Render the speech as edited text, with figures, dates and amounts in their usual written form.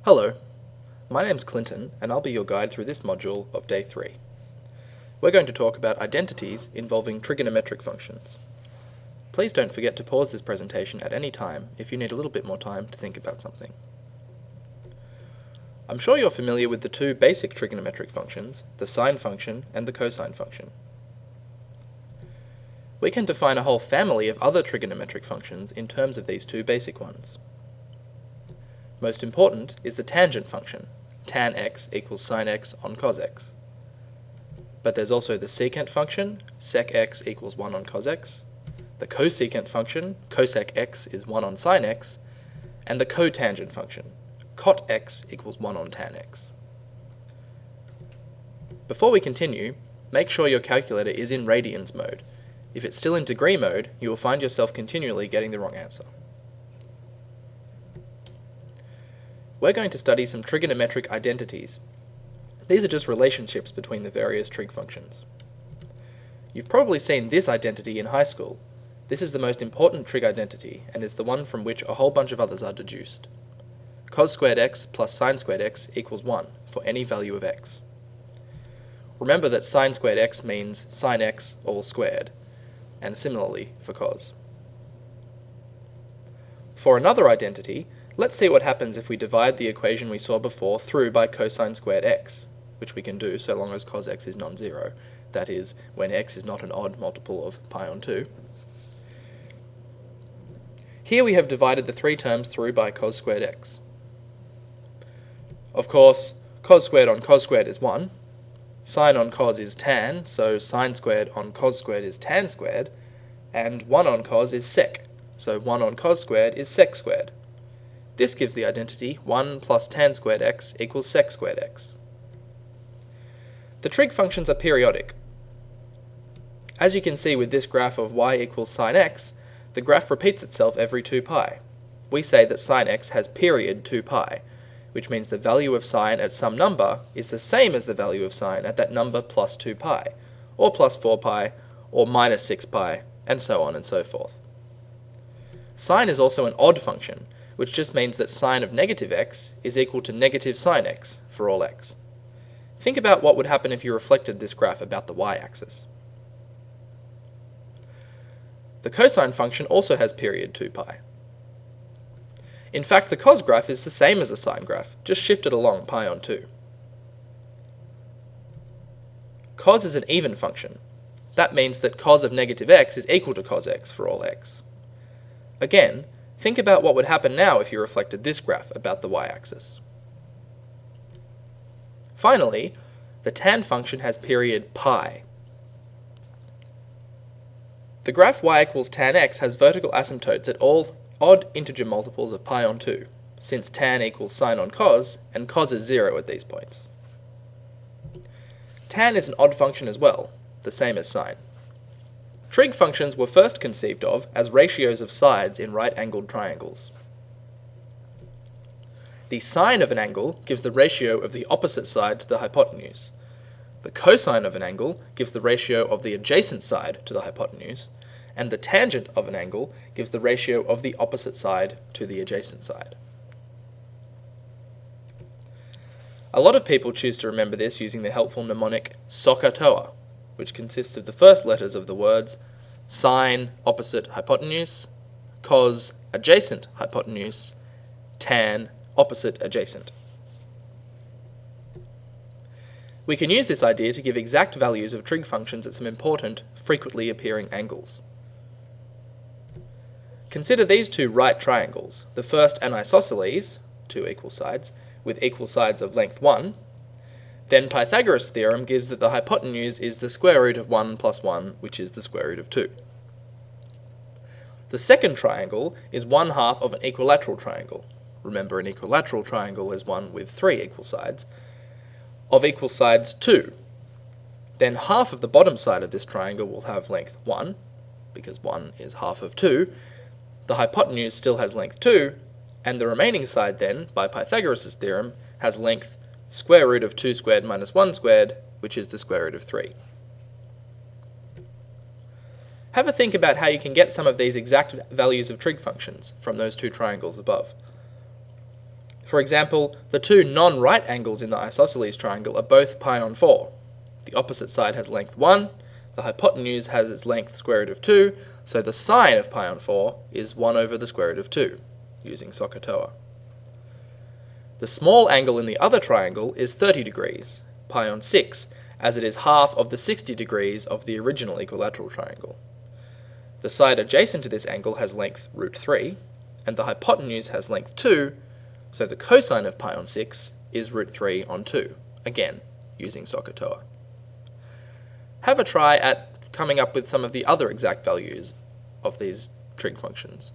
Hello, my name's Clinton and I'll be your guide through this module of Day 3. We're going to talk about identities involving trigonometric functions. Please don't forget to pause this presentation at any time if you need a little bit more time to think about something. I'm sure you're familiar with the two basic trigonometric functions, the sine function and the cosine function. We can define a whole family of other trigonometric functions in terms of these two basic ones. Most important is the tangent function, tan x equals sine x on cos x. But there's also the secant function, sec x equals 1 on cos x, the cosecant function, cosec x is 1 on sine x, and the cotangent function, cot x equals 1 on tan x. Before we continue, make sure your calculator is in radians mode. If it's still in degree mode, you will find yourself continually getting the wrong answer. We're going to study some trigonometric identities. These are just relationships between the various trig functions. You've probably seen this identity in high school. This is the most important trig identity and is the one from which a whole bunch of others are deduced. Cos squared x plus sine squared x equals 1 for any value of x. Remember that sine squared x means sine x all squared, and similarly for cos. For another identity, let's see what happens if we divide the equation we saw before through by cosine squared x, which we can do so long as cos x is non-zero, that is, when x is not an odd multiple of pi on 2. Here we have divided the three terms through by cos squared x. Of course, cos squared on cos squared is 1, sine on cos is tan, so sine squared on cos squared is tan squared, and 1 on cos is sec, so 1 on cos squared is sec squared. This gives the identity 1 plus tan squared x equals sec squared x. The trig functions are periodic. As you can see with this graph of y equals sine x, the graph repeats itself every 2 pi. We say that sine x has period 2 pi, which means the value of sine at some number is the same as the value of sine at that number plus 2 pi, or plus 4 pi, or minus 6 pi, and so on and so forth. Sine is also an odd function, which just means that sine of negative x is equal to negative sine x for all x. Think about what would happen if you reflected this graph about the y-axis. The cosine function also has period 2 pi. In fact, the cos graph is the same as the sine graph, just shifted along pi on 2. Cos is an even function. That means that cos of negative x is equal to cos x for all x. Again, think about what would happen now if you reflected this graph about the y-axis. Finally, the tan function has period pi. The graph y equals tan x has vertical asymptotes at all odd integer multiples of pi on 2, since tan equals sine on cos, and cos is 0 at these points. Tan is an odd function as well, the same as sine. Trig functions were first conceived of as ratios of sides in right-angled triangles. The sine of an angle gives the ratio of the opposite side to the hypotenuse. The cosine of an angle gives the ratio of the adjacent side to the hypotenuse, and the tangent of an angle gives the ratio of the opposite side to the adjacent side. A lot of people choose to remember this using the helpful mnemonic SOHCAHTOA, which consists of the first letters of the words sine opposite hypotenuse, cos adjacent hypotenuse, tan opposite adjacent. We can use this idea to give exact values of trig functions at some important, frequently appearing angles. Consider these two right triangles, the first an isosceles, two equal sides, with equal sides of length 1. Then Pythagoras' theorem gives that the hypotenuse is the square root of 1 plus 1, which is the square root of 2. The second triangle is 1/2 of an equilateral triangle. Remember, an equilateral triangle is one with 3 equal sides, of equal sides 2. Then half of the bottom side of this triangle will have length 1, because 1 is half of 2. The hypotenuse still has length 2, and the remaining side then, by Pythagoras' theorem, has length square root of 2 squared minus 1 squared, which is the square root of 3. Have a think about how you can get some of these exact values of trig functions from those two triangles above. For example, the two non-right angles in the isosceles triangle are both pi on 4. The opposite side has length 1, the hypotenuse has its length square root of 2, so the sine of pi on 4 is 1 over the square root of 2, using SOHCAHTOA. The small angle in the other triangle is 30 degrees, pi on 6, as it is half of the 60 degrees of the original equilateral triangle. The side adjacent to this angle has length root 3, and the hypotenuse has length 2, so the cosine of pi on 6 is root 3 on 2, again, using SOHCAHTOA. Have a try at coming up with some of the other exact values of these trig functions.